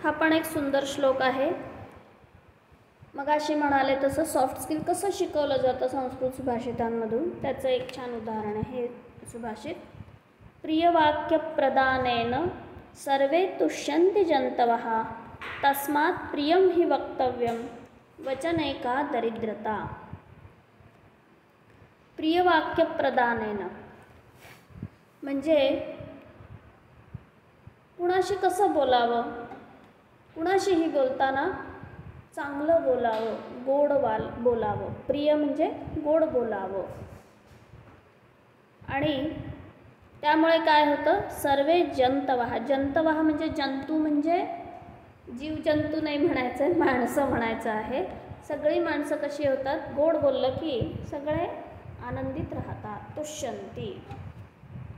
हा पण एक सुंदर श्लोक आहे. मगाशी म्हणाले तसं सॉफ्ट स्किल कसं शिकवलं जातं संस्कृत सुभाषितांमधून त्याचं एक छान उदाहरण आहे हे सुभाषित. प्रियवाक्यप्रदानेन सर्वे तुष्यन्ति जन्तवः तस्मात् प्रियं हि वक्तव्यं वचनैका दरिद्रता. प्रियवाक्यप्रदानेन म्हणजे कुणाशी कसं बोलावं, कुणाशीही बोलताना चांगलं बोलावं, गोड बोलावं. प्रिय म्हणजे गोड बोलावं. आणि त्यामुळे काय होतं, सर्वे जंतवः, जंतवः म्हणजे जंतू म्हणजे जीवजंतू नाही म्हणायचं आहे, माणसं म्हणायचं आहे. सगळी माणसं कशी होतात, गोड बोललं की सगळे आनंदित राहतात, तुष्यंती.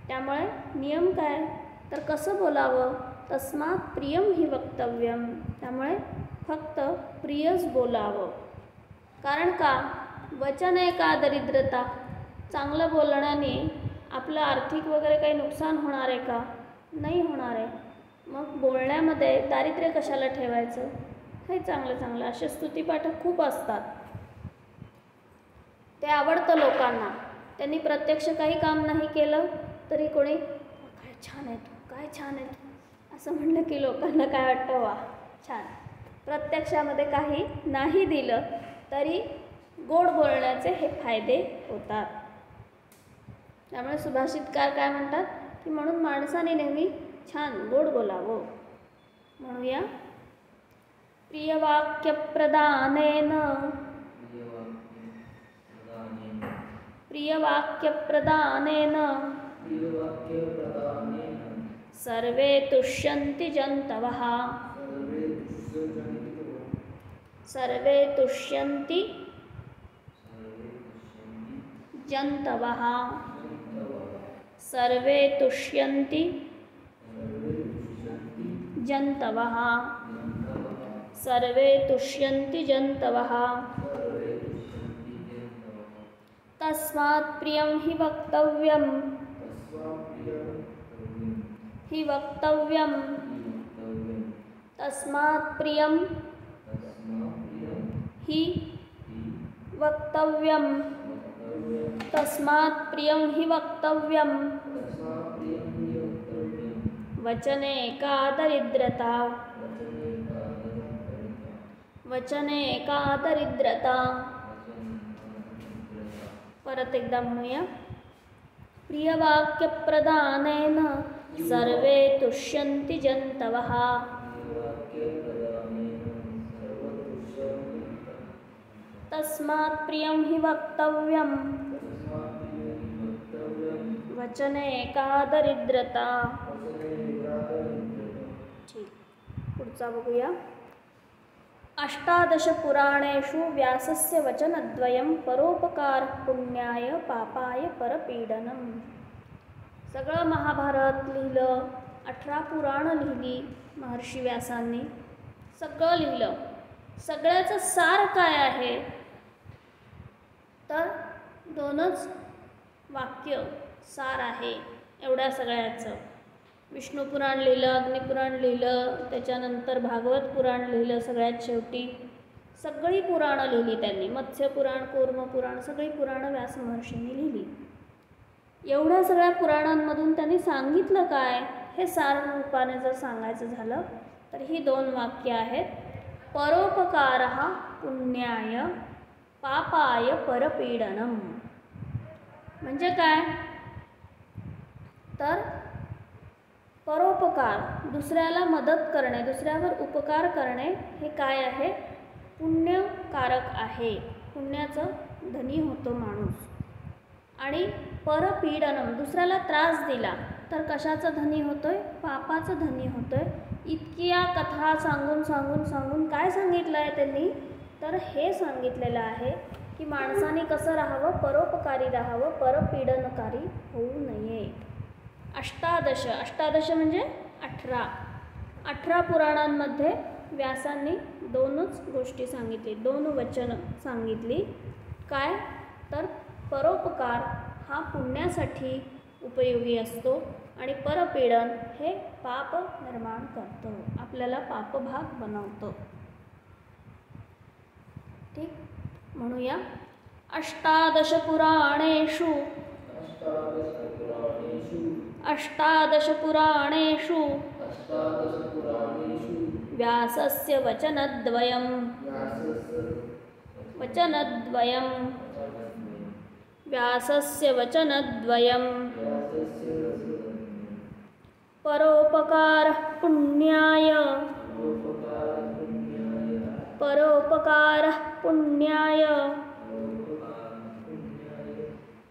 त्यामुळे नियम काय तर कसं बोलावं, तस्मात् प्रियं हि वक्तव्यम, त्यामुळे फक्त प्रियच बोलावं. कारण का, वचन आहे का दरिद्रता, चांगलं बोलण्याने आपलं आर्थिक वगैरे काही नुकसान होणार आहे का, नाही होणार आहे. मग बोलण्यामध्ये दारिद्र्य कशाला ठेवायचं, हे चांगलं असे स्तुतीपाठक खूप असतात, ते आवडतं लोकांना. त्यांनी प्रत्यक्ष काही काम नाही केलं तरी कोणी काय छान आहे तू, काय छान आहे तू असं म्हणलं की लोकांना काय वाटतं, वा छान. प्रत्यक्षामध्ये काही नाही दिलं तरी गोड बोलण्याचे हे फायदे होतात. त्यामुळे सुभाषितकार काय म्हणतात की म्हणून माणसाने नेहमी छान गोड बोलावं. म्हणूया, प्रियवाक्यप्रदानेन सर्वे तुष्यन्ति जन्तवः, सर्वे तुष्यन्ति जन्तवः, सर्वे तुष्यन्ति जन्तवः, सर्वे तुष्यन्ति जन्तवः. तस्मात् प्रियं हि वक्तव्यं, हि वक्तव्यं, तस्मात् प्रियं हि वक्तव्यं, तस्मात् प्रियं हि वक्तव्यं वचने का दरिद्रता, वचने का दरिद्रता. परत एकदा म्हणूया, प्रियवाक्यप्रदानेन सर्वे तुष्यन्ति जन्तवः, तस्मात् प्रियं हि वक्तव्यं वचने का दरिद्रता. ठीक, पुढचा बघूया. अष्टादश पुराणेषु व्यासस्य वचनद्वयं परोपकार पुण्याय पापाय परपीडनम. सगळं महाभारत लिहिलं, 18 पुराणं लिहिली महर्षी व्यासांनी, सगळं लिहिलं. सगळ्याचं सार काय आहे तर 2च वाक्य सार आहे एवढ्या सगळ्याचं. विष्णुपुराण लिहिलं, अग्निपुराण लिहिलं, त्याच्यानंतर भागवत पुराण लिहिलं, सगळ्यात शेवटी सगळी पुराणं लिहिली त्यांनी. मत्स्यपुराण, कूर्मपुराण, सगळी पुराणं व्यास महर्षींनी लिहिली. एवढ्या सगळ्या पुराणांमधून त्यांनी सांगितलं काय, हे सार रूपाने जर सांगायचं झालं तर ही 2 वाक्य आहेत. परोपकारः पुण्याय पापाय परपीडनम. म्हणजे काय तर परोपकार, दुसऱ्याला मदत करणे, दुसऱ्यावर उपकार करणे, हे काय आहे, पुण्यकारक आहे. पुण्याचं धनी होतो माणूस. आणि परपीडनम, दुसऱ्याला त्रास दिला तर कशाचं धनी होतोय, पापाचं धनी होतोय. इतक्या कथा सांगून सांगून सांगून काय सांगितलं आहे त्यांनी तर हे सांगितलेलं आहे की माणसाने कसं राहावं, परोपकारी राहावं, परपीडनकारी होऊ नये. अष्टादश, अष्टादश म्हणजे 18 पुराणांमध्ये व्यासांनी 2च गोष्टी सांगितली, 2 वचन सांगितली. काय तर परोपकार हा पुण्यासाठी उपयोगी असतो आणि परपीडन हे पाप निर्माण करतं, आपल्याला पापभाग बनवतं. ठीक, म्हणूया अष्टादश पुराणेषु व्यासस्य वचनद्वयं परोपकारः पुण्याय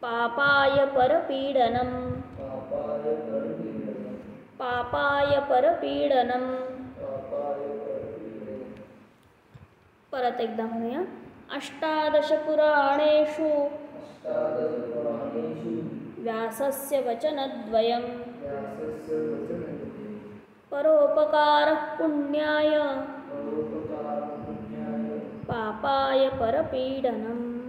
पापाय परपीडनम्. परत एकदा म्हणूया. अष्टादश पुराणेषु व्यासस्य वचनद्वयं परोपकारः पुण्याय पापाय परपीडनम्.